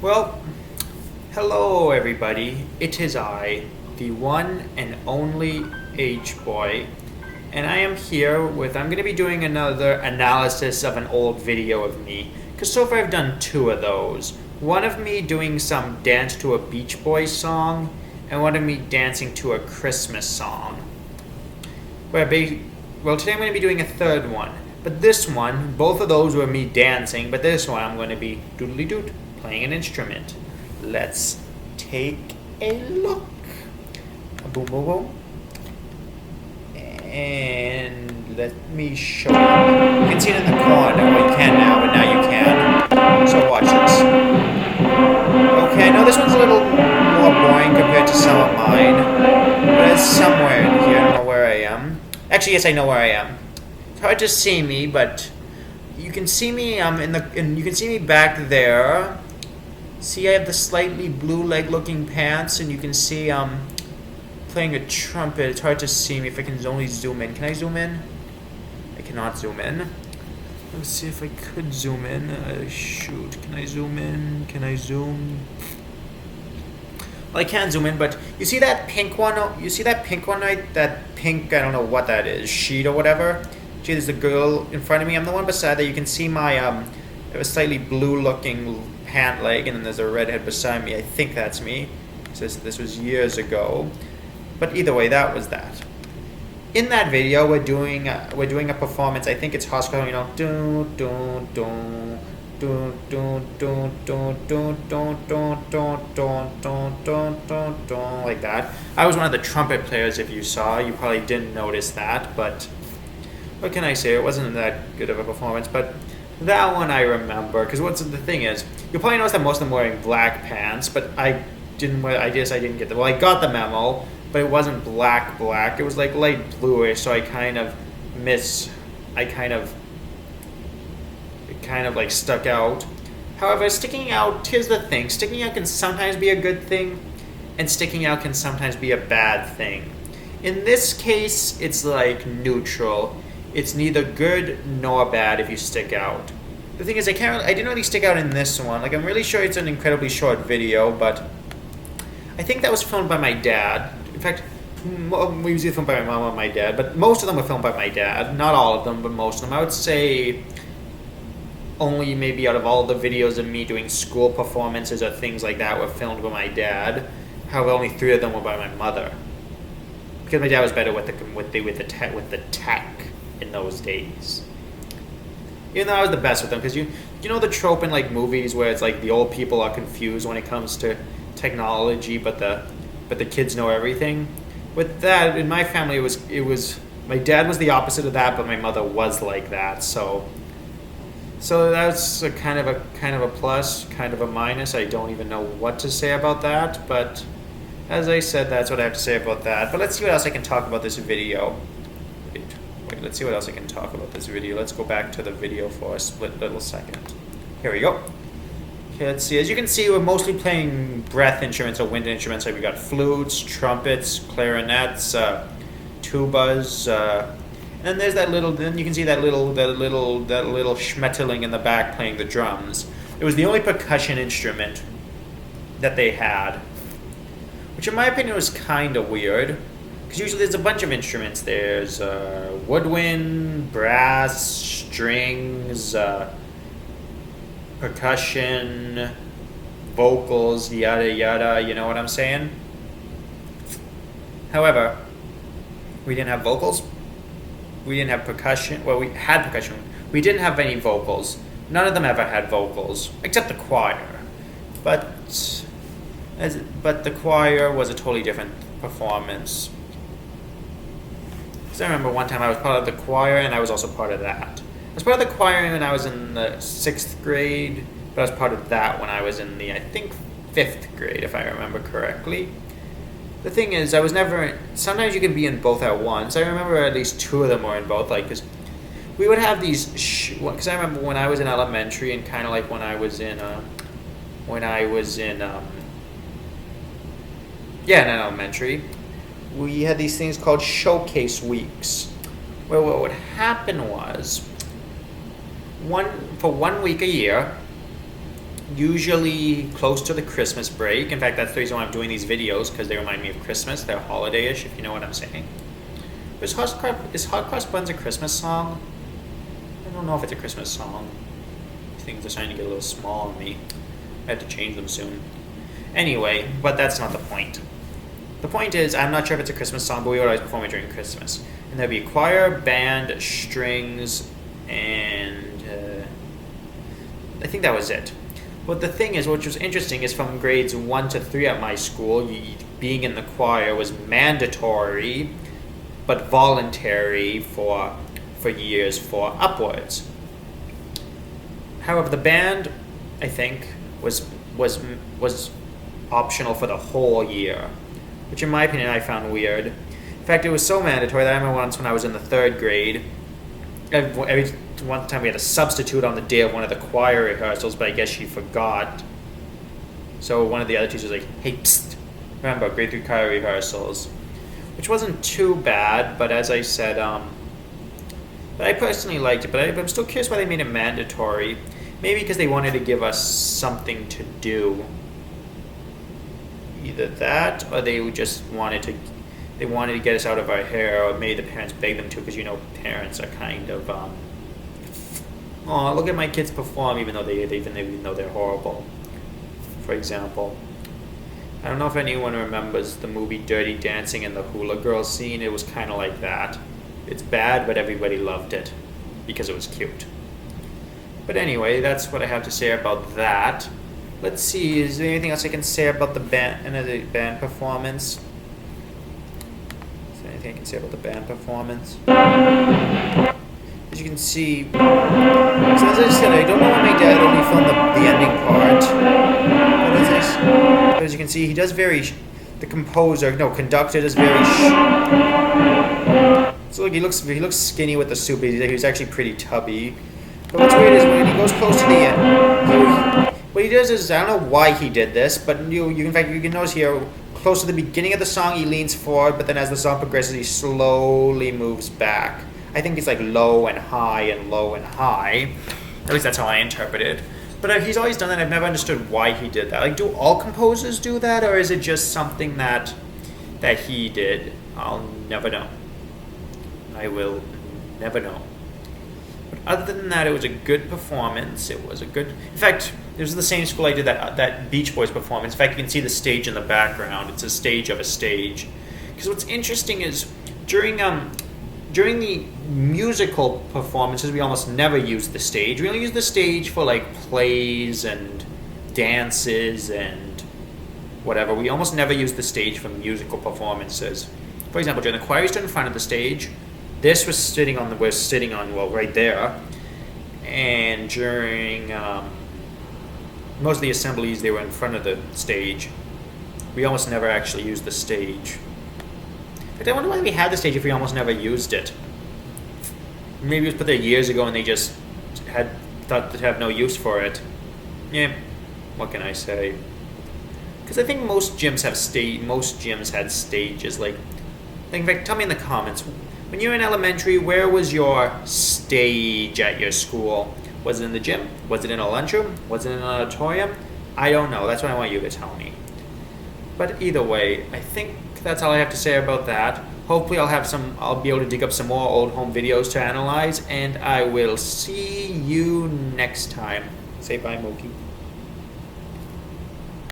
Well, hello everybody. It is I, the one and only H Boy, and I am here with. I'm going to be doing another analysis of an old video of me, because so far I've done two of those. One of me doing some dance to a Beach Boys song, and one of me dancing to a Christmas song. Well, today I'm going to be doing a third one. But this one, both of those were me dancing, but this one I'm going to be doodly doot, playing an instrument. Let's take a look. Boom, boom, boom. And let me show you. You can see it in the corner. Well, you can now, but now you can. So watch this. Okay, I know this one's a little more boring compared to some of mine, but it's somewhere in here. I don't know where I am. Actually, yes, I know where I am. It's hard to see me, but you can see me. You can see me back there. See, I have the slightly blue-leg-looking pants, and you can see I'm playing a trumpet. It's hard to see me if I can only zoom in. Can I zoom in? I cannot zoom in. Let's see if I could zoom in. Shoot, can I zoom in? Can I zoom? Well, I can zoom in, but you see that pink one? You see that pink one, right? That pink, I don't know what that is, sheet or whatever. See, there's a girl in front of me. I'm the one beside that. You can see my I have a slightly blue-looking pant leg, and then there's a redhead beside me. I think that's me. This was years ago, but either way, that was that. In that video, we're doing a performance. I think it's Hospital, you know, do do do do do do do do do do do do do like that. I was one of the trumpet players. If you saw, you probably didn't notice that, but what can I say? It wasn't that good of a performance, but that one I remember, because what's the thing is, you'll probably notice that most of them were wearing black pants, but I guess I didn't get them. Well, I got the memo, but it wasn't black. It was like light bluish, so it kind of like stuck out. However, sticking out, here's the thing, sticking out can sometimes be a good thing, and sticking out can sometimes be a bad thing. In this case, it's like neutral. It's neither good nor bad if you stick out. The thing is, I didn't really stick out in this one. Like, I'm really sure it's an incredibly short video, but I think that was filmed by my dad. In fact, we usually film by my mom and my dad, but most of them were filmed by my dad. Not all of them, but most of them. I would say only maybe out of all the videos of me doing school performances or things like that were filmed by my dad. However, only 3 of them were by my mother, because my dad was better with the tech in those days. Even though I was the best with them, because you know the trope in like movies where it's like the old people are confused when it comes to technology, but the kids know everything. With that, in my family, it was my dad was the opposite of that, but my mother was like that. So that's a kind of a plus, kind of a minus. I don't even know what to say about that, but as I said, that's what I have to say about that. But let's see what else I can talk about this video. Wait, let's see what else I can talk about this video. Let's go back to the video for a split little second. Here we go. Okay, let's see. As you can see, we're mostly playing breath instruments or wind instruments. Like we got flutes, trumpets, clarinets, tubas, and then there's that little. Then you can see that little Schmetterling in the back playing the drums. It was the only percussion instrument that they had, which in my opinion was kind of weird. Because usually there's a bunch of instruments. There's woodwind, brass, strings, percussion, vocals, yada yada, you know what I'm saying? However, we didn't have vocals. We didn't have percussion. Well, we had percussion. We didn't have any vocals. None of them ever had vocals, except the choir. But the choir was a totally different performance. Because I remember one time I was part of the choir, and I was also part of that. I was part of the choir when I was in the 6th grade, but I was part of that when I was in the, I think, 5th grade, if I remember correctly. The thing is, I was never, sometimes you can be in both at once. I remember at least 2 of them were in both, like, because we would have these, because I remember when I was in elementary, and kind of like when I was in in elementary, we had these things called showcase weeks, where what would happen was, for 1 week a year, usually close to the Christmas break. In fact, that's the reason why I'm doing these videos, because they remind me of Christmas. They're holiday-ish, if you know what I'm saying. Is Hot Cross Buns a Christmas song? I don't know if it's a Christmas song. Things are starting to get a little small on me. I have to change them soon. Anyway, but that's not the point. The point is, I'm not sure if it's a Christmas song, but we would always perform it during Christmas. And there'd be a choir, band, strings, and I think that was it. But the thing is, which was interesting, is from grades 1 to 3 at my school, being in the choir was mandatory, but voluntary for years 4 upwards. However, the band, I think, was optional for the whole year, which in my opinion I found weird. In fact, it was so mandatory that I remember once when I was in the 3rd grade, every one time we had a substitute on the day of one of the choir rehearsals, but I guess she forgot. So one of the other teachers was like, hey, psst, remember, grade 3 choir rehearsals. Which wasn't too bad, but as I said, but I personally liked it, but I'm still curious why they made it mandatory. Maybe because they wanted to give us something to do. Either that, or they just wanted to get us out of our hair, or maybe the parents begged them to, because you know parents are kind of, oh, look at my kids perform, even though they're horrible. For example, I don't know if anyone remembers the movie Dirty Dancing and the hula girl scene. It was kind of like that. It's bad, but everybody loved it because it was cute. But anyway, that's what I have to say about that. Let's see, is there anything else I can say about the band performance? Is there anything I can say about the band performance? As you can see, so as I said, I don't know when my dad only filmed the ending part. But as you can see, he does conductor does very so look, he looks skinny with the soup. He's actually pretty tubby. But what's weird is when he goes close to the end, what he does is, I don't know why he did this, but in fact you can notice here, close to the beginning of the song he leans forward, but then as the song progresses he slowly moves back. I think it's like low and high and low and high. At least that's how I interpret it. But he's always done that. I've never understood why he did that. Like, do all composers do that, or is it just something that he did? I'll never know. I will never know. But other than that, it was a good performance. In fact, it was the same school I did that Beach Boys performance. In fact, you can see the stage in the background. It's a stage of a stage. Because what's interesting is during the musical performances, we almost never use the stage. We only use the stage for like plays and dances and whatever. We almost never use the stage for musical performances. For example, during the choir, we stood in front of the stage. This was right there. And during most of the assemblies, they were in front of the stage. We almost never actually used the stage. But I wonder why we had the stage if we almost never used it. Maybe it was put there years ago and they just thought to have no use for it. Yeah, what can I say? Because I think most gyms had stages. In fact, tell me in the comments, when you were in elementary, where was your stage at your school? Was it in the gym? Was it in a lunchroom? Was it in an auditorium? I don't know. That's what I want you to tell me. But either way, I think that's all I have to say about that. Hopefully I'll be able to dig up some more old home videos to analyze, and I will see you next time. Say bye, Mookie.